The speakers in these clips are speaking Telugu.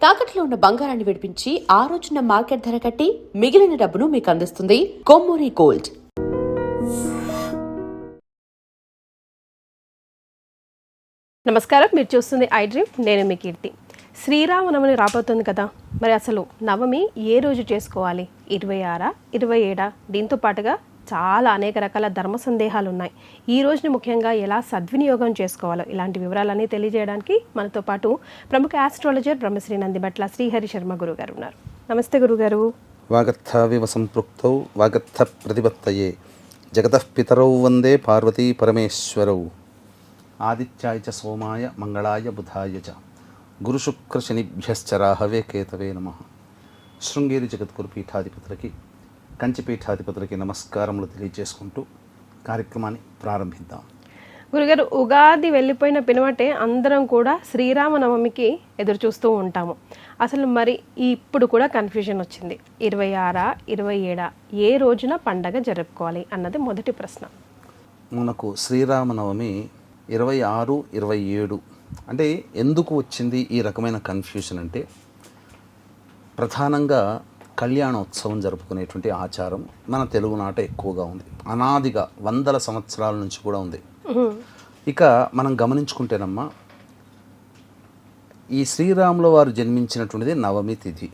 తాకట్లో ఉన్న బంగారాన్ని విడిపించి ఆ రోజున మార్కెట్ ధర కట్టి మిగిలిన డబ్బును మీకు అందిస్తుంది కొమ్మూరి గోల్డ్. నమస్కారం, మీరు చూస్తుంది ఐ డ్రీమ్. నేను మీ కీర్తి. శ్రీరామనవమి రాబోతుంది కదా, మరి అసలు నవమి ఏ రోజు చేసుకోవాలి? 26, 27? దీంతో పాటుగా చాలా అనేక రకాల ధర్మ సందేహాలు ఉన్నాయి. ఈ రోజుని ముఖ్యంగా ఎలా సద్వినియోగం చేసుకోవాలో ఇలాంటి వివరాలన్నీ తెలియజేయడానికి మనతో పాటు ప్రముఖ ఆస్ట్రాలజర్ బ్రహ్మశ్రీ నందిబట్ల శ్రీహరి శర్మ గురుగారు ఉన్నారు. నమస్తే గురుగారు. వాగర్థావివ సంపృక్తౌ వాగర్థ ప్రతిపత్తయే జగతః పితరౌ వందే పార్వతీ పరమేశ్వరౌ ఆదిత్యాయ చ సోమాయ మంగళాయ బుధాయ చ గురుశుక్ర శనిభ్యశ్చ రాహవే కేతవే నమః. శృంగేరి జగద్గురు పీఠాధిపతులకి, కంచి పీఠాధిపతులకి నమస్కారములు తెలియజేసుకుంటూ కార్యక్రమాన్ని ప్రారంభిద్దాం. గురుగారు, ఉగాది వెళ్ళిపోయిన పినవటే అందరం కూడా శ్రీరామనవమికి ఎదురు చూస్తూ ఉంటాము. అసలు మరి ఇప్పుడు కూడా కన్ఫ్యూజన్ వచ్చింది. 26, 27 ఏ రోజున పండగ జరుపుకోవాలి అన్నది మొదటి ప్రశ్న. మనకు శ్రీరామనవమి 26, 27 అంటే ఎందుకు వచ్చింది ఈ రకమైన కన్ఫ్యూజన్ అంటే, ప్రధానంగా కళ్యాణోత్సవం జరుపుకునేటువంటి ఆచారం మన తెలుగునాట ఎక్కువగా ఉంది. అనాదిగా వందల సంవత్సరాల నుంచి కూడా ఉంది. ఇక మనం గమనించుకుంటేనమ్మా, ఈ శ్రీరాముల వారు జన్మించినటువంటిది నవమి తిథి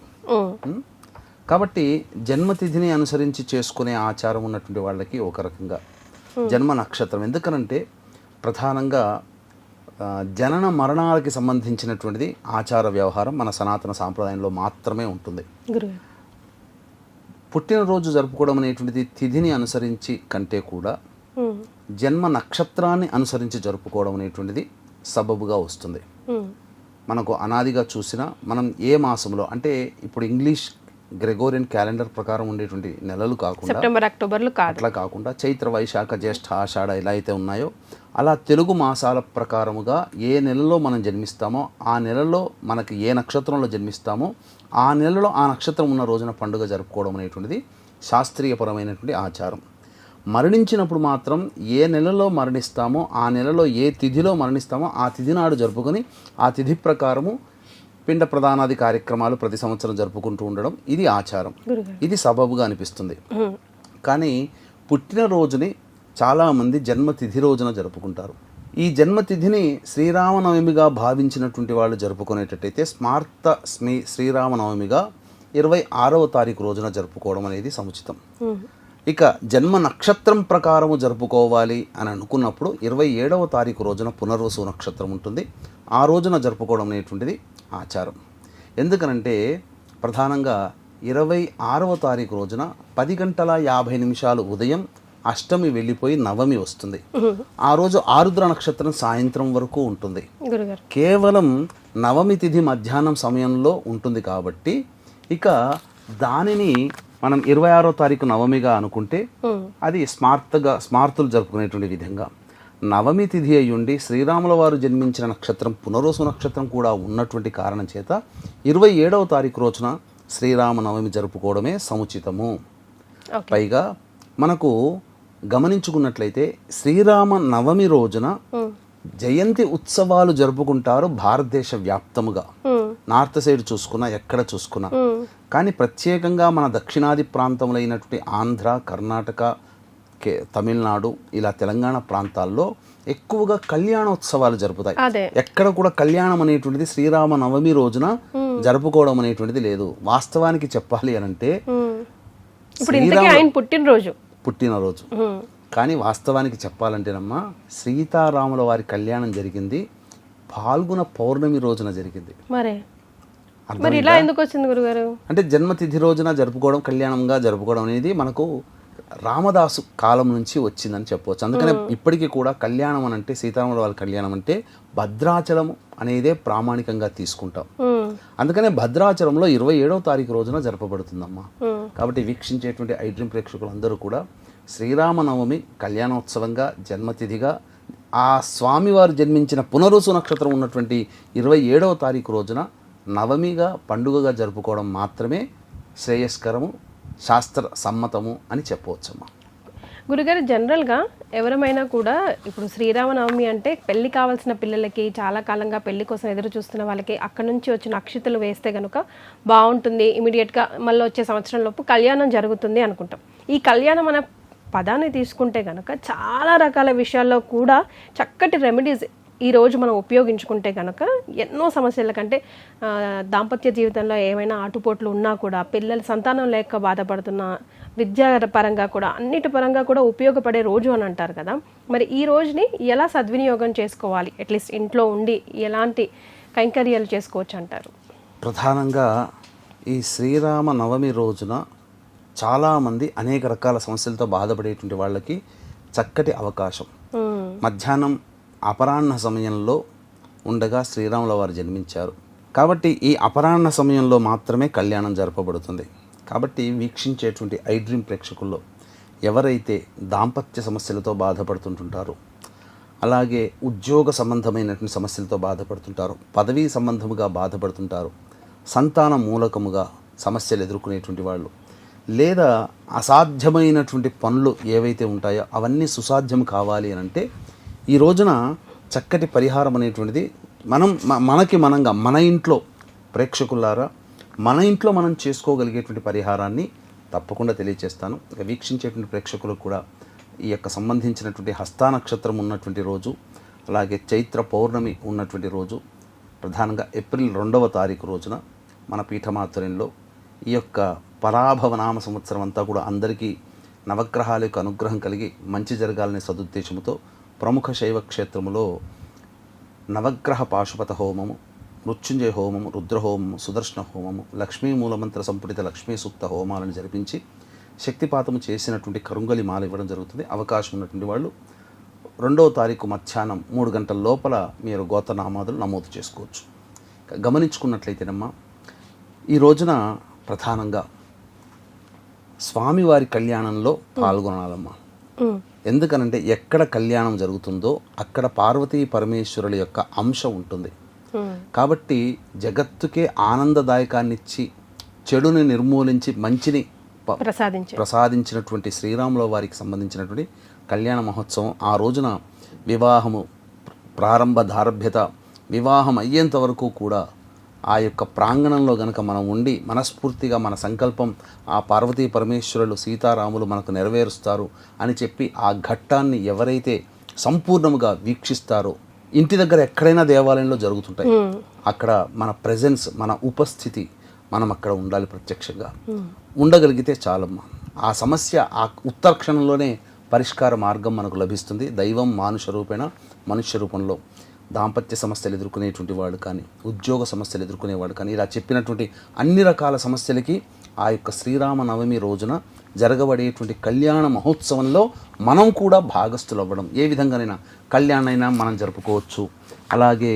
కాబట్టి జన్మతిథిని అనుసరించి చేసుకునే ఆచారం ఉన్నటువంటి వాళ్ళకి ఒక రకంగా జన్మ నక్షత్రం. ఎందుకనంటే ప్రధానంగా జనన మరణాలకి సంబంధించినటువంటిది ఆచార వ్యవహారం మన సనాతన సాంప్రదాయంలో మాత్రమే ఉంటుంది. పుట్టినరోజు జరుపుకోవడం అనేటువంటిది తిథిని అనుసరించి కంటే కూడా జన్మ నక్షత్రాన్ని అనుసరించి జరుపుకోవడం అనేటువంటిది సబబుగా వస్తుంది. మనకు అనాదిగా చూసినా మనం ఏ మాసంలో అంటే ఇప్పుడు ఇంగ్లీష్ గ్రెగోరియన్ క్యాలెండర్ ప్రకారం ఉండేటువంటి నెలలు కాకుండా సెప్టెంబర్, అక్టోబర్లు అట్లా కాకుండా చైత్ర, వైశాఖ, జ్యేష్ఠ, ఆషాఢ ఎలా అయితే ఉన్నాయో అలా తెలుగు మాసాల ప్రకారముగా ఏ నెలలో మనం జన్మిస్తామో ఆ నెలలో మనకి ఏ నక్షత్రంలో జన్మిస్తామో ఆ నెలలో ఆ నక్షత్రం ఉన్న రోజున పండుగ జరుపుకోవడం అనేటువంటిది శాస్త్రీయపరమైనటువంటి ఆచారం. మరణించినప్పుడు మాత్రం ఏ నెలలో మరణిస్తామో ఆ నెలలో ఏ తిథిలో మరణిస్తామో ఆ తిథి నాడు జరుపుకొని ఆ తిథి ప్రకారము పిండ ప్రదానాది కార్యక్రమాలు ప్రతి సంవత్సరం జరుపుకుంటూ ఉండడం ఇది ఆచారం. ఇది సబబుగా అనిపిస్తుంది. కానీ పుట్టినరోజుని చాలామంది జన్మతిథి రోజున జరుపుకుంటారు. ఈ జన్మతిథిని శ్రీరామనవమిగా భావించినటువంటి వాళ్ళు జరుపుకునేటట్టయితే శ్రీరామనవమిగా 26వ తారీఖు రోజున జరుపుకోవడం అనేది సముచితం. ఇక జన్మ నక్షత్రం ప్రకారము జరుపుకోవాలి అని అనుకున్నప్పుడు 27వ తారీఖు రోజున పునర్వసు నక్షత్రం ఉంటుంది. ఆ రోజున జరుపుకోవడం అనేటువంటిది ఆచారం. ఎందుకనంటే ప్రధానంగా 26వ తారీఖు రోజున 10:50 ఉదయం అష్టమి వెళ్ళిపోయి నవమి వస్తుంది. ఆ రోజు ఆరుద్ర నక్షత్రం సాయంత్రం వరకు ఉంటుంది. కేవలం నవమి తిథి మధ్యాహ్నం సమయంలో ఉంటుంది కాబట్టి ఇక దానిని మనం 26వ తారీఖు నవమిగా అనుకుంటే అది స్మార్తులు జరుపుకునేటువంటి విధంగా నవమి తిథి అయ్యుండి శ్రీరాముల వారు జన్మించిన నక్షత్రం పునర్వసు నక్షత్రం కూడా ఉన్నటువంటి కారణం చేత 27వ తారీఖు రోజున శ్రీరామనవమి జరుపుకోవడమే సముచితము. పైగా మనకు గమనించుకున్నట్లయితే శ్రీరామ నవమి రోజున జయంతి ఉత్సవాలు జరుపుకుంటారు భారతదేశ వ్యాప్తముగా. నార్త్ సైడ్ చూసుకున్నా ఎక్కడ చూసుకున్నా. కానీ ప్రత్యేకంగా మన దక్షిణాది ప్రాంతంలో అయినటువంటి ఆంధ్ర, కర్ణాటక, తమిళనాడు ఇలా తెలంగాణ ప్రాంతాల్లో ఎక్కువగా కళ్యాణోత్సవాలు జరుపుతాయి. ఎక్కడ కూడా కళ్యాణం అనేటువంటిది శ్రీరామ నవమి రోజున జరుపుకోవడం అనేటువంటిది లేదు. వాస్తవానికి చెప్పాలి అని అంటే పుట్టినరోజు కానీ వాస్తవానికి చెప్పాలంటేనమ్మా సీతారాముల వారి కళ్యాణం జరిగింది ఫాల్గుణ పౌర్ణమి రోజున జరిగింది. అంటే జన్మతిథి రోజున జరుపుకోవడం, కళ్యాణంగా జరుపుకోవడం అనేది మనకు రామదాసు కాలం నుంచి వచ్చిందని చెప్పవచ్చు. అందుకనే ఇప్పటికీ కూడా కళ్యాణం అని అంటే సీతారాముల వారి కళ్యాణం అంటే భద్రాచలం అనేదే ప్రామాణికంగా తీసుకుంటాం. అందుకనే భద్రాచలంలో 27వ తారీఖు రోజున జరపబడుతుందమ్మా. కాబట్టి వీక్షించేటువంటి ఐ డ్రీమ్ ప్రేక్షకులందరూ కూడా శ్రీరామనవమి కళ్యాణోత్సవంగా జన్మతిథిగా ఆ స్వామివారు జన్మించిన పునరుసు నక్షత్రం ఉన్నటువంటి 27వ తారీఖు రోజున నవమిగా పండుగగా జరుపుకోవడం మాత్రమే శ్రేయస్కరము, శాస్త్ర సమ్మతము అని చెప్పవచ్చమ్మా. గురుగారు జనరల్గా ఎవరమైనా కూడా ఇప్పుడు శ్రీరామనవమి అంటే పెళ్లి కావాల్సిన పిల్లలకి చాలా కాలంగా పెళ్లి కోసం ఎదురు చూస్తున్న వాళ్ళకి అక్కడ నుంచి వచ్చిన అక్షితలు వేస్తే కనుక బాగుంటుంది, ఇమీడియట్గా మళ్ళీ వచ్చే సంవత్సరం లోపు కళ్యాణం జరుగుతుంది అనుకుంటాం. ఈ కళ్యాణం అనే పదాన్ని తీసుకుంటే కనుక చాలా రకాల విషయాల్లో కూడా చక్కటి రెమెడీస్ ఈరోజు మనం ఉపయోగించుకుంటే కనుక ఎన్నో సమస్యల కంటే దాంపత్య జీవితంలో ఏమైనా ఆటుపోట్లు ఉన్నా కూడా, పిల్లల సంతానం లేక బాధపడుతున్న, విద్యాపరంగా కూడా అన్నిటి పరంగా కూడా ఉపయోగపడే రోజు అని అంటారు కదా. మరి ఈ రోజుని ఎలా సద్వినియోగం చేసుకోవాలి, అట్లీస్ట్ ఇంట్లో ఉండి ఎలాంటి కైంకర్యాలు చేసుకోవచ్చు అంటారు? ప్రధానంగా ఈ శ్రీరామ నవమి రోజున చాలామంది అనేక రకాల సమస్యలతో బాధపడేటువంటి వాళ్ళకి చక్కటి అవకాశం. మధ్యాహ్నం అపరాహ్న సమయంలో ఉండగా శ్రీరాముల వారు జన్మించారు కాబట్టి ఈ అపరాహ్న సమయంలో మాత్రమే కళ్యాణం జరపబడుతుంది. కాబట్టి వీక్షించేటువంటి ఐ డ్రీమ్ ప్రేక్షకుల్లో ఎవరైతే దాంపత్య సమస్యలతో బాధపడుతుంటారో, అలాగే ఉద్యోగ సంబంధమైనటువంటి సమస్యలతో బాధపడుతుంటారు, పదవీ సంబంధముగా బాధపడుతుంటారు, సంతాన మూలకముగా సమస్యలు ఎదుర్కొనేటువంటి వాళ్ళు, లేదా అసాధ్యమైనటువంటి పనులు ఏవైతే ఉంటాయో అవన్నీ సుసాధ్యం కావాలి అని అంటే ఈ రోజున చక్కటి పరిహారం అనేటువంటిది మనంగా మన ఇంట్లో ప్రేక్షకులారా మన ఇంట్లో మనం చేసుకోగలిగేటువంటి పరిహారాన్ని తప్పకుండా తెలియజేస్తాను. ఇక వీక్షించేటువంటి ప్రేక్షకులకు కూడా ఈ యొక్క సంబంధించినటువంటి హస్తా నక్షత్రం ఉన్నటువంటి రోజు, అలాగే చైత్ర పౌర్ణమి ఉన్నటువంటి రోజు, ప్రధానంగా ఏప్రిల్ 2వ తారీఖు రోజున మన పీఠమాధ్వర్యంలో ఈ యొక్క పరాభవనామ సంవత్సరం అంతా కూడా అందరికీ నవగ్రహాల యొక్క అనుగ్రహం కలిగి మంచి జరగాలనే సదుద్దేశంతో ప్రముఖ శైవ క్షేత్రములో నవగ్రహ పాశుపత హోమము, మృత్యుంజయ హోమము, రుద్రహోమము, సుదర్శన హోమము, లక్ష్మీ మూలమంత్ర సంపుటిత లక్ష్మీ సూక్త హోమాలను జరిపించి శక్తిపాతము చేసినటువంటి కరుంగలి మాల ఇవ్వడం జరుగుతుంది. అవకాశం ఉన్నటువంటి వాళ్ళు 2వ తారీఖు మధ్యాహ్నం 3 గంటల లోపల మీరు గోత్రనామాదులు నమోదు చేసుకోవచ్చు. గమనించుకున్నట్లయితేనమ్మా ఈ రోజున ప్రధానంగా స్వామివారి కళ్యాణంలో పాల్గొనాలమ్మా. ఎందుకనంటే ఎక్కడ కళ్యాణం జరుగుతుందో అక్కడ పార్వతీ పరమేశ్వరుల యొక్క అంశం ఉంటుంది. కాబట్టి జగత్తుకే ఆనందదాయకాన్నిచ్చి చెడుని నిర్మూలించి మంచిని ప్రసాదించినటువంటి శ్రీరాముల వారికి సంబంధించినటువంటి కళ్యాణ మహోత్సవం. ఆ రోజున వివాహము ప్రారంభ దారభ్యత వివాహం అయ్యేంత వరకు కూడా ఆ యొక్క ప్రాంగణంలో గనక మనం ఉండి మనస్ఫూర్తిగా మన సంకల్పం ఆ పార్వతీ పరమేశ్వరులు సీతారాములు మనకు నెరవేరుస్తారు అని చెప్పి ఆ ఘట్టాన్ని ఎవరైతే సంపూర్ణముగా వీక్షిస్తారో, ఇంటి దగ్గర ఎక్కడైనా దేవాలయంలో జరుగుతుంటాయి, అక్కడ మన ప్రెజెన్స్, మన ఉపస్థితి మనం అక్కడ ఉండాలి. ప్రత్యక్షంగా ఉండగలిగితే చాలమ్మా. ఆ సమస్య ఆ ఉత్తర క్షణంలోనే పరిష్కార మార్గం మనకు లభిస్తుంది. దైవం మానుష రూపేణ మనుష్య రూపంలో దాంపత్య సమస్యలు ఎదుర్కొనేటువంటి వాడు కానీ, ఉద్యోగ సమస్యలు ఎదుర్కొనేవాడు కానీ, ఇలా చెప్పినటువంటి అన్ని రకాల సమస్యలకి ఆ యొక్క శ్రీరామ నవమి రోజున జరగబడేటువంటి కళ్యాణ మహోత్సవంలో మనం కూడా భాగస్థులు అవ్వడం. ఏ విధంగానైనా కళ్యాణమైనా మనం జరుపుకోవచ్చు, అలాగే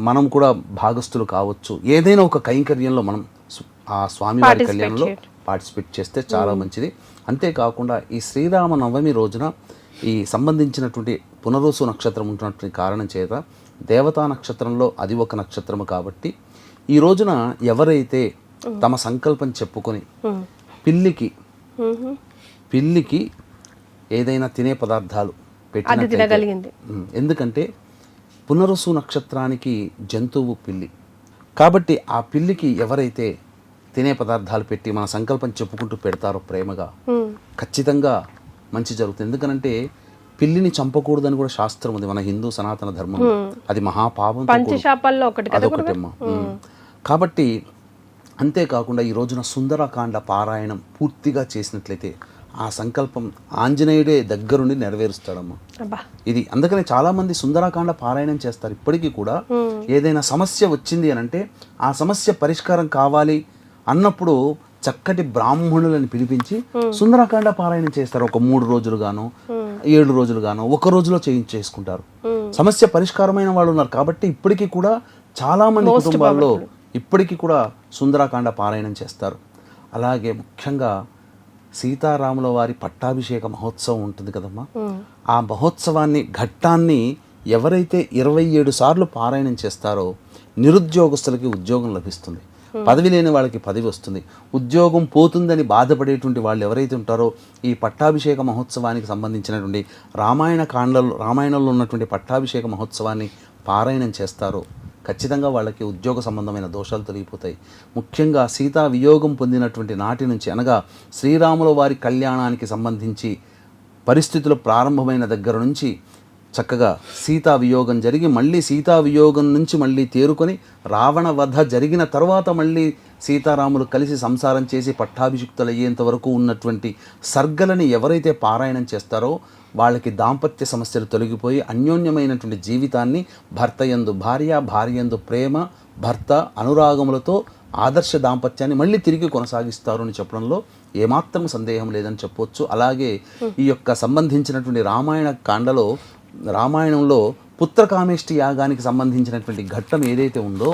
మనం కూడా భాగస్థులు కావచ్చు. ఏదైనా ఒక కైంకర్యంలో మనం ఆ స్వామివారి కళ్యాణంలో పార్టిసిపేట్ చేస్తే చాలా మంచిది. అంతేకాకుండా ఈ శ్రీరామ నవమి రోజున ఈ సంబంధించినటువంటి పునర్వసు నక్షత్రం ఉంటున్నటువంటి కారణం చేత దేవతా నక్షత్రంలో అది ఒక నక్షత్రము కాబట్టి ఈ రోజున ఎవరైతే తమ సంకల్పం చెప్పుకొని పిల్లికి ఏదైనా తినే పదార్థాలు పెట్టినట్లయితే, ఎందుకంటే పునర్వసు నక్షత్రానికి జంతువు పిల్లి కాబట్టి ఆ పిల్లికి ఎవరైతే తినే పదార్థాలు పెట్టి మన సంకల్పం చెప్పుకుంటూ పెడతారో ప్రేమగా, ఖచ్చితంగా మంచి జరుగుతుంది. ఎందుకనంటే పిల్లిని చంపకూడదని కూడా శాస్త్రం ఉంది మన హిందూ సనాతన ధర్మం. అది మహాపాపం, అదొకటమ్మా. కాబట్టి అంతేకాకుండా ఈ రోజున సుందరకాండ పారాయణం పూర్తిగా చేసినట్లయితే ఆ సంకల్పం ఆంజనేయుడే దగ్గరుండి నెరవేరుస్తాడమ్మా. ఇది అందుకనే చాలా మంది సుందరకాండ పారాయణం చేస్తారు. ఇప్పటికీ కూడా ఏదైనా సమస్య వచ్చింది అని అంటే ఆ సమస్య పరిష్కారం కావాలి అన్నప్పుడు చక్కటి బ్రాహ్మణులను పిలిపించి సుందరకాండ పారాయణం చేస్తారు. ఒక 3 రోజులు గానో 7 రోజులు గానో ఒక రోజులో చేసుకుంటారు. సమస్య పరిష్కారమైన వాళ్ళు ఉన్నారు. కాబట్టి ఇప్పటికీ కూడా చాలా మంది కుటుంబాల్లో ఇప్పటికీ కూడా సుందరకాండ పారాయణం చేస్తారు. అలాగే ముఖ్యంగా సీతారాముల వారి పట్టాభిషేక మహోత్సవం ఉంటుంది కదమ్మా. ఆ మహోత్సవాన్ని ఘట్టాన్ని ఎవరైతే 27 సార్లు పారాయణం చేస్తారో నిరుద్యోగస్తులకి ఉద్యోగం లభిస్తుంది. పదవి లేని వాళ్ళకి పదవి వస్తుంది, ఉద్యోగం పోతుందని బాధపడేటువంటి వాళ్ళు ఎవరైతే ఉంటారో ఈ పట్టాభిషేక మహోత్సవానికి సంబంధించినటువంటి రామాయణంలో ఉన్నటువంటి పట్టాభిషేక మహోత్సవాన్ని పారాయణం చేస్తారో ఖచ్చితంగా వాళ్ళకి ఉద్యోగ సంబంధమైన దోషాలు తొలగిపోతాయి. ముఖ్యంగా సీతా వియోగం పొందినటువంటి నాటి నుంచి, అనగా శ్రీరాముల వారి కళ్యాణానికి సంబంధించి పరిస్థితులు ప్రారంభమైన దగ్గర నుంచి చక్కగా సీతా వియోగం జరిగి మళ్ళీ సీతా వియోగం నుంచి మళ్ళీ తేరుకొని రావణ వధ జరిగిన తర్వాత మళ్ళీ సీతారాములు కలిసి సంసారం చేసి పట్టాభిషిక్తులయ్యేంత వరకు ఉన్నటువంటి సర్గలని ఎవరైతే పారాయణం చేస్తారో వాళ్ళకి దాంపత్య సమస్యలు తొలగిపోయి అన్యోన్యమైనటువంటి జీవితాన్ని భర్త యందు భార్య, భార్య యందు ప్రేమ, భర్త అనురాగములతో ఆదర్శ దాంపత్యాన్ని మళ్ళీ తిరిగి కొనసాగిస్తారు అని చెప్పడంలో ఏమాత్రం సందేహం లేదని చెప్పొచ్చు. అలాగే ఈ యొక్క సంబంధించినటువంటి రామాయణంలో పుత్రకామేష్టి యాగానికి సంబంధించినటువంటి ఘట్టం ఏదైతే ఉందో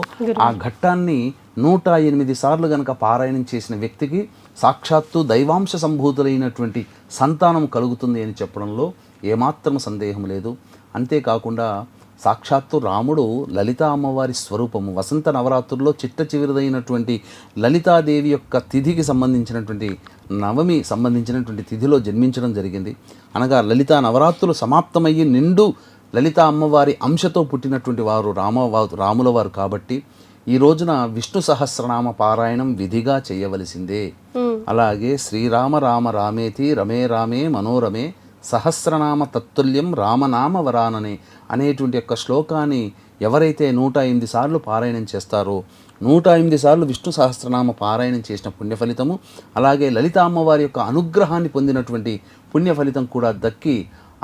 ఆ ఘట్టాన్ని 108 సార్లు గనక పారాయణం చేసిన వ్యక్తికి సాక్షాత్తు దైవాంశ సంభూతులైనటువంటి సంతానం కలుగుతుంది అని చెప్పడంలో ఏమాత్రం సందేహం లేదు. అంతేకాకుండా సాక్షాత్తు రాముడు లలితా అమ్మవారి స్వరూపము. వసంత నవరాత్రుల్లో చిట్ట చివరిదైనటువంటి లలితాదేవి యొక్క తిథికి సంబంధించినటువంటి నవమి సంబంధించినటువంటి తిథిలో జన్మించడం జరిగింది. అనగా లలితా నవరాత్రులు సమాప్తమయ్యి నిండు లలితా అమ్మవారి అంశతో పుట్టినటువంటి వారు రాముల వారు కాబట్టి ఈ రోజున విష్ణు సహస్రనామ పారాయణం విధిగా చేయవలసిందే. అలాగే శ్రీరామ రామ రామేతి రమే రామే మనోరమే సహస్రనామ తత్తుల్యం రామనామ వరాననే అనేటువంటి యొక్క శ్లోకాన్ని ఎవరైతే 108 సార్లు పారాయణం చేస్తారో 108 సార్లు విష్ణు సహస్రనామ పారాయణం చేసిన పుణ్యఫలితము, అలాగే లలితా అమ్మవారి యొక్క అనుగ్రహాన్ని పొందినటువంటి పుణ్యఫలితం కూడా దక్కి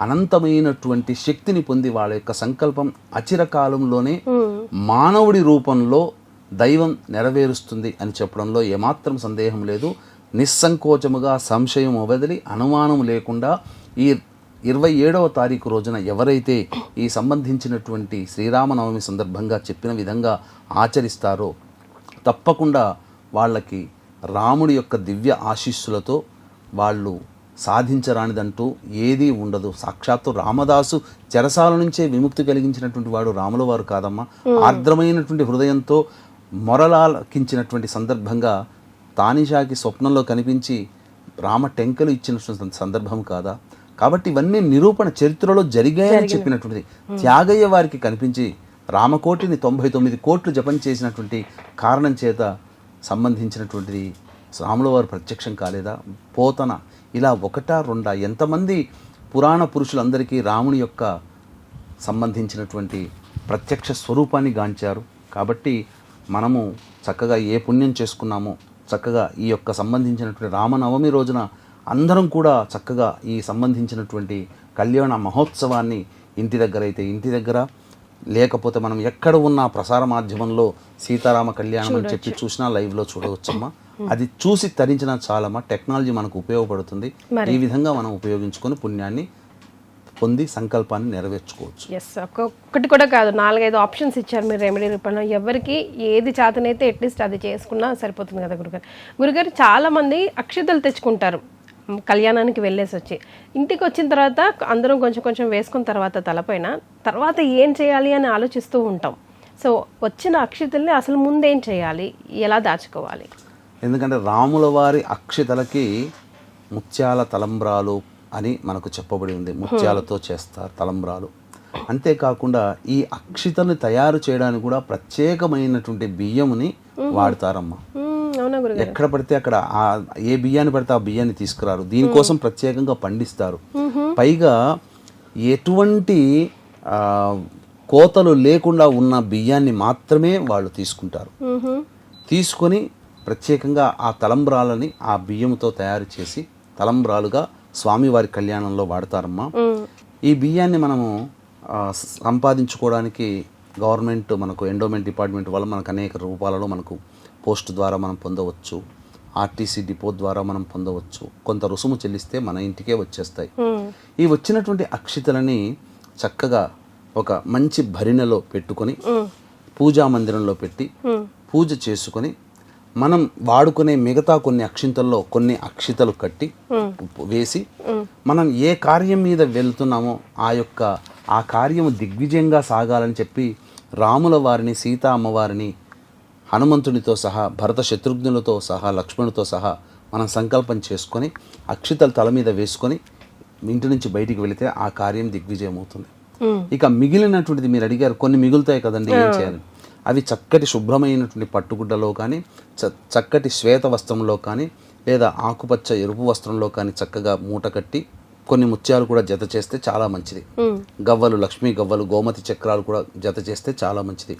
అనంతమైనటువంటి శక్తిని పొంది వాళ్ళ యొక్క సంకల్పం అచిరకాలంలోనే మానవుడి రూపంలో దైవం నెరవేరుస్తుంది అని చెప్పడంలో ఏమాత్రం సందేహం లేదు. నిస్సంకోచముగా సంశయం వదిలి అనుమానం లేకుండా ఈ 27వ తారీఖు రోజున ఎవరైతే ఈ సంబంధించినటువంటి శ్రీరామనవమి సందర్భంగా చెప్పిన విధంగా ఆచరిస్తారో తప్పకుండా వాళ్ళకి రాముడి యొక్క దివ్య ఆశీస్సులతో వాళ్ళు సాధించరానిదంటూ ఏదీ ఉండదు. సాక్షాత్తు రామదాసు చెరసాల నుంచే విముక్తి కలిగించినటువంటి వాడు రాముల వారు కాదమ్మా. ఆర్ద్రమైనటువంటి హృదయంతో మొరలాలకించినటువంటి సందర్భంగా తానిషాకి స్వప్నంలో కనిపించి రామ టెంకలు ఇచ్చిన సందర్భం కాదా? కాబట్టి ఇవన్నీ నిరూపణ చరిత్రలో జరిగాయని చెప్పినటువంటిది. త్యాగయ్య వారికి కనిపించి రామకోటిని 99 కోట్లు జపం చేసినటువంటి కారణం చేత సంబంధించినటువంటిది రాముల వారు ప్రత్యక్షం కాలేదా? పోతన ఇలా 1, 2 ఎంతమంది పురాణ పురుషులందరికీ రాముని యొక్క సంబంధించినటువంటి ప్రత్యక్ష స్వరూపాన్ని గాంచారు. కాబట్టి మనము చక్కగా ఏ పుణ్యం చేసుకున్నామో చక్కగా ఈ యొక్క సంబంధించినటువంటి రామనవమి రోజున అందరం కూడా చక్కగా ఈ సంబంధించినటువంటి కళ్యాణ మహోత్సవాన్ని ఇంటి దగ్గర అయితే ఇంటి దగ్గర, లేకపోతే మనం ఎక్కడ ఉన్న ప్రసార మాధ్యమంలో సీతారామ కళ్యాణం అని చెప్పి చూసినా లైవ్లో చూడవచ్చమ్మా. అది చూసి తరించిన చాలమ్మా. టెక్నాలజీ మనకు ఉపయోగపడుతుంది. ఈ విధంగా మనం ఉపయోగించుకొని పుణ్యాన్ని పొంది సంకల్పాన్ని నెరవేర్చుకోవచ్చు. ఎస్, ఒక్కటి కూడా కాదు, 4-5 ఆప్షన్స్ ఇచ్చారు మీరు రెమెడీ రూపంలో. ఎవరికి ఏది చేతనైతే అట్లీస్ట్ అది చేసుకున్నా సరిపోతుంది కదా గురుగారు. గురుగారు చాలామంది అక్షతలు తెచ్చుకుంటారు కళ్యాణానికి వెళ్ళేసి వచ్చి, ఇంటికి వచ్చిన తర్వాత అందరం కొంచెం కొంచెం వేసుకున్న తర్వాత ఏం చేయాలి అని ఆలోచిస్తూ ఉంటాం. సో వచ్చిన అక్షతల్ని అసలు ముందేం చేయాలి, ఎలా దాచుకోవాలి? ఎందుకంటే రాముల వారి అక్షతలకి ముత్యాల తలంబ్రాలు అని మనకు చెప్పబడి ఉంది. ముత్యాలతో చేస్తారు తలంబ్రాలు. అంతేకాకుండా ఈ అక్షితల్ని తయారు చేయడానికి కూడా ప్రత్యేకమైనటువంటి బియ్యముని వాడతారమ్మా. ఎక్కడ పడితే అక్కడ ఏ బియ్యాన్ని పడితే ఆ బియ్యాన్ని తీసుకురారు. దీనికోసం ప్రత్యేకంగా పండిస్తారు. పైగా ఎటువంటి కోతలు లేకుండా ఉన్న బియ్యాన్ని మాత్రమే వాళ్ళు తీసుకుంటారు. తీసుకొని ప్రత్యేకంగా ఆ తలంబ్రాలని ఆ బియ్యంతో తయారు చేసి తలంబ్రాలుగా స్వామివారి కళ్యాణంలో వాడతారమ్మా. ఈ బియ్యాన్ని మనము సంపాదించుకోవడానికి గవర్నమెంట్ మనకు ఎండోమెంట్ డిపార్ట్మెంట్ వల్ల మనకు అనేక రూపాలలో మనకు పోస్ట్ ద్వారా మనం పొందవచ్చు, ఆర్టీసీ డిపో ద్వారా మనం పొందవచ్చు. కొంత రుసుము చెల్లిస్తే మన ఇంటికే వచ్చేస్తాయి. ఈ వచ్చినటువంటి అక్షితలని చక్కగా ఒక మంచి భరిణెలో పెట్టుకొని పూజా మందిరంలో పెట్టి పూజ చేసుకొని మనం వాడుకునే మిగతా కొన్ని అక్షింతల్లో కొన్ని అక్షితలు కట్టి వేసి మనం ఏ కార్యం మీద వెళ్తున్నామో ఆ కార్యము దిగ్విజయంగా సాగాలని చెప్పి రాముల వారిని సీతా అమ్మవారిని హనుమంతునితో సహా, భరత శత్రుఘ్నులతో సహా, లక్ష్మణుతో సహా మనం సంకల్పం చేసుకొని అక్షితలు తల మీద వేసుకొని ఇంటి నుంచి బయటికి వెళితే ఆ కార్యం దిగ్విజయం అవుతుంది. ఇక మిగిలినటువంటిది మీరు అడిగారు, కొన్ని మిగులుతాయి కదండి, ఏం చేయాలి? అవి చక్కటి శుభ్రమైనటువంటి పట్టుగుడ్డలో కానీ, చక్కటి శ్వేత వస్త్రంలో కానీ, లేదా ఆకుపచ్చ ఎరుపు వస్త్రంలో కానీ చక్కగా మూట కట్టి కొన్ని ముత్యాలు కూడా జత చేస్తే చాలా మంచిది. గవ్వలు, లక్ష్మీ గవ్వలు, గోమతి చక్రాలు కూడా జత చేస్తే చాలా మంచిది.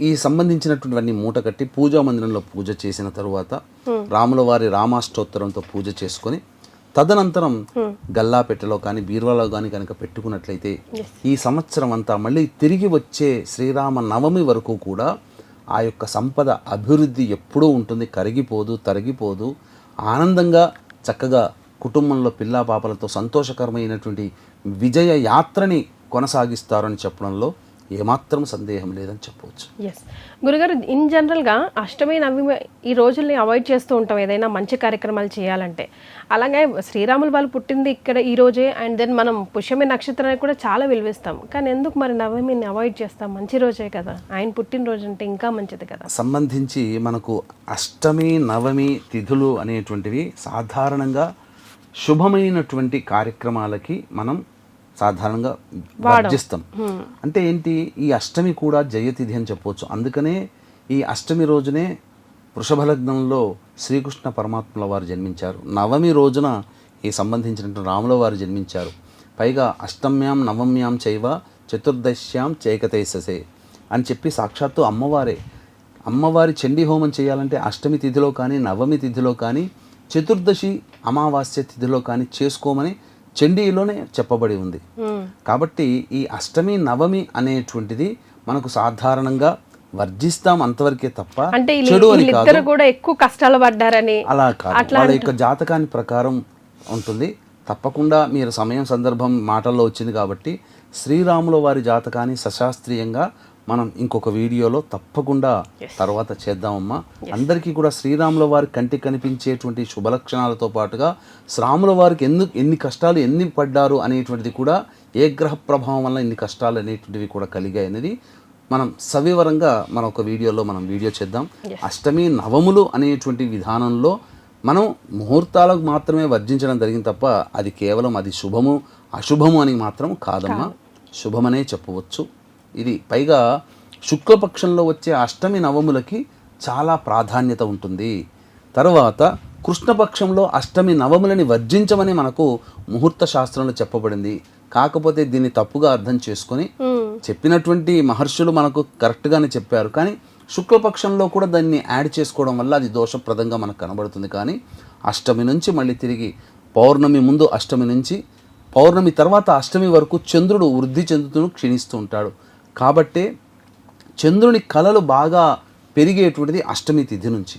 ఈ సంబంధించినటువంటివన్నీ మూట కట్టి పూజా మందిరంలో పూజ చేసిన తరువాత రాముల వారి రామాష్టోత్తరంతో పూజ చేసుకొని తదనంతరం గల్లాపెట్టెలో కానీ బీరువాలో కానీ కనుక పెట్టుకున్నట్లయితే ఈ సంవత్సరం అంతా మళ్ళీ తిరిగి వచ్చే శ్రీరామ నవమి వరకు కూడా ఆ యొక్క సంపద అభివృద్ధి ఎప్పుడూ ఉంటుంది, కరిగిపోదు, తరిగిపోదు. ఆనందంగా చక్కగా కుటుంబంలో పిల్లా పాపలతో సంతోషకరమైనటువంటి విజయ యాత్రని కొనసాగిస్తారని చెప్పడంలో ఏమాత్రం సందేహం లేదని చెప్పవచ్చు. ఎస్ గురుగారు, ఇన్ జనరల్గా అష్టమి నవమి ఈ రోజుల్ని అవాయిడ్ చేస్తూ ఉంటాం ఏదైనా మంచి కార్యక్రమాలు చేయాలంటే. అలాగే శ్రీరాములు వాళ్ళు పుట్టింది ఇక్కడ ఈ రోజే, అండ్ దెన్ మనం పుష్యమి నక్షత్రానికి కూడా చాలా విలువిస్తాం. కానీ ఎందుకు మరి నవమిని అవాయిడ్ చేస్తాం? మంచి రోజే కదా, ఆయన పుట్టినరోజు అంటే ఇంకా మంచిది కదా. సంబంధించి మనకు అష్టమి నవమి తిథులు అనేటువంటివి సాధారణంగా శుభమైనటువంటి కార్యక్రమాలకి మనం సాధారణంగా వర్జిస్తాం. అంటే ఏంటి, ఈ అష్టమి కూడా జయతిథి అని చెప్పవచ్చు. అందుకనే ఈ అష్టమి రోజునే వృషభ లగ్నంలో శ్రీకృష్ణ పరమాత్మల వారు జన్మించారు. నవమి రోజున ఈ సంబంధించినటువంటి రాముల వారు జన్మించారు. పైగా అష్టమ్యాం నవమ్యాం చైవ చతుర్దశ్యాం చైకతైససే అని చెప్పి సాక్షాత్తు అమ్మవారి చండీ హోమం చేయాలంటే అష్టమి తిథిలో కానీ, నవమి తిథిలో కానీ, చతుర్దశి అమావాస్య తిథిలో కానీ చేసుకోమని చండీలోనే చెప్పబడి ఉంది. కాబట్టి ఈ అష్టమి నవమి అనేటువంటిది మనకు సాధారణంగా వర్జిస్తాం అంతవరకే తప్ప చెడు అని కాదు. కూడా ఎక్కువ కష్టాలు పడ్డారని అలా కాదు, వాళ్ళ యొక్క జాతకాన్ని ప్రకారం ఉంటుంది. తప్పకుండా మీరు సమయం సందర్భం మాటల్లో వచ్చింది కాబట్టి శ్రీరాముల వారి జాతకాన్ని సశాస్త్రీయంగా మనం ఇంకొక వీడియోలో తప్పకుండా తర్వాత చేద్దామమ్మా. అందరికీ కూడా శ్రీరాముల వారి కంటికి కనిపించేటువంటి శుభలక్షణాలతో పాటుగా శ్రాముల వారికి ఎన్ని కష్టాలు ఎన్ని పడ్డారు అనేటువంటిది కూడా, ఏ గ్రహ ప్రభావం వల్ల ఇన్ని కష్టాలు అనేటువంటివి కూడా కలిగాయి అనేది మనం సవివరంగా మన ఒక వీడియోలో మనం వీడియో చేద్దాం. అష్టమి నవములు అనేటువంటి విధానంలో మనం ముహూర్తాలకు మాత్రమే వర్జించడం జరిగింది తప్ప అది కేవలం అది శుభము అశుభము అని మాత్రం కాదమ్మా, శుభమనే చెప్పవచ్చు. ఇది పైగా శుక్లపక్షంలో వచ్చే అష్టమి నవములకి చాలా ప్రాధాన్యత ఉంటుంది. తర్వాత కృష్ణపక్షంలో అష్టమి నవములని వర్జించమని మనకు ముహూర్త శాస్త్రంలో చెప్పబడింది. కాకపోతే దీన్ని తప్పుగా అర్థం చేసుకొని చెప్పినటువంటి మహర్షులు మనకు కరెక్ట్గానే చెప్పారు, కానీ శుక్లపక్షంలో కూడా దాన్ని యాడ్ చేసుకోవడం వల్ల అది దోషప్రదంగా మనకు కనబడుతుంది. కానీ అష్టమి నుంచి మళ్ళీ తిరిగి పౌర్ణమి ముందు అష్టమి నుంచి పౌర్ణమి తర్వాత అష్టమి వరకు చంద్రుడు వృద్ధి చెందుతూ క్షీణిస్తూ ఉంటాడు. కాబట్టి చంద్రుని కళలు బాగా పెరిగేటువంటిది అష్టమి తిథి నుంచి.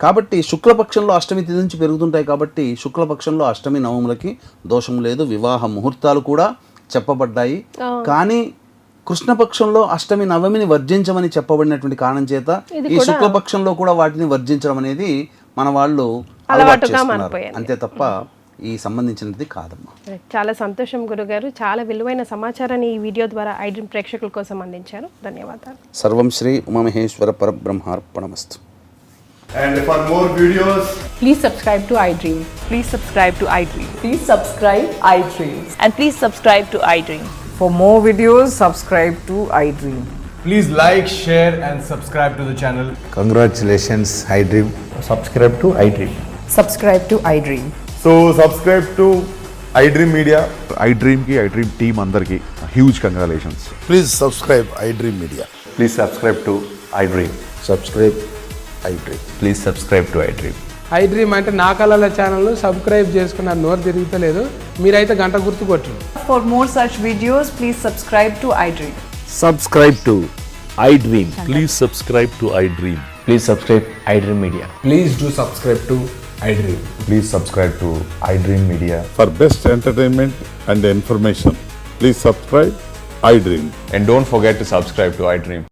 కాబట్టి శుక్లపక్షంలో అష్టమి తిథి నుంచి పెరుగుతుంటాయి. కాబట్టి శుక్లపక్షంలో అష్టమి నవములకి దోషం లేదు. వివాహ ముహూర్తాలు కూడా చెప్పబడ్డాయి. కానీ కృష్ణపక్షంలో అష్టమి నవమిని వర్జించమని చెప్పబడినటువంటి కారణం చేత ఈ శుక్లపక్షంలో కూడా వాటిని వర్జించడం అనేది మన వాళ్ళు అలవాటు చేసుకున్నారు, అంతే తప్ప ఈ సంబంధించినది కాదమ్మా. చాలా సంతోషం గురుగారు, చాలా విలువైన సమాచారాన్ని ఈ వీడియో ద్వారా ఐడ్రీమ్ ప్రేక్షకుల కోసం అందించారు. ధన్యవాదాలు. సర్వం Shri Umamaheshwara పరబ్రహ్మార్పణమస్తు. And for more videos, please subscribe to iDream. Please subscribe to iDream. Please subscribe iDream. And please subscribe to iDream. For more videos, subscribe to iDream. please like, share and subscribe to the channel. Congratulations, iDream. Subscribe to iDream. Subscribe to iDream. So subscribe to iDream Media. iDream ki iDream team andarki huge congratulations. Please subscribe iDream Media. Please subscribe to iDream. Subscribe iDream. Please subscribe to iDream. iDream అంటే నా కళల ఛానల్ను సబ్స్క్రైబ్ చేసుకున్న నోరు తిరుగుతలేదు, మీరైతే గంట గుర్తు కొట్టండి. For more such videos, please subscribe to iDream. Subscribe to iDream. Please subscribe to iDream. Please subscribe iDream Media. Please do subscribe to iDream. Please subscribe to iDream Media. For best entertainment and information, please subscribe iDream. And don't forget to subscribe to iDream.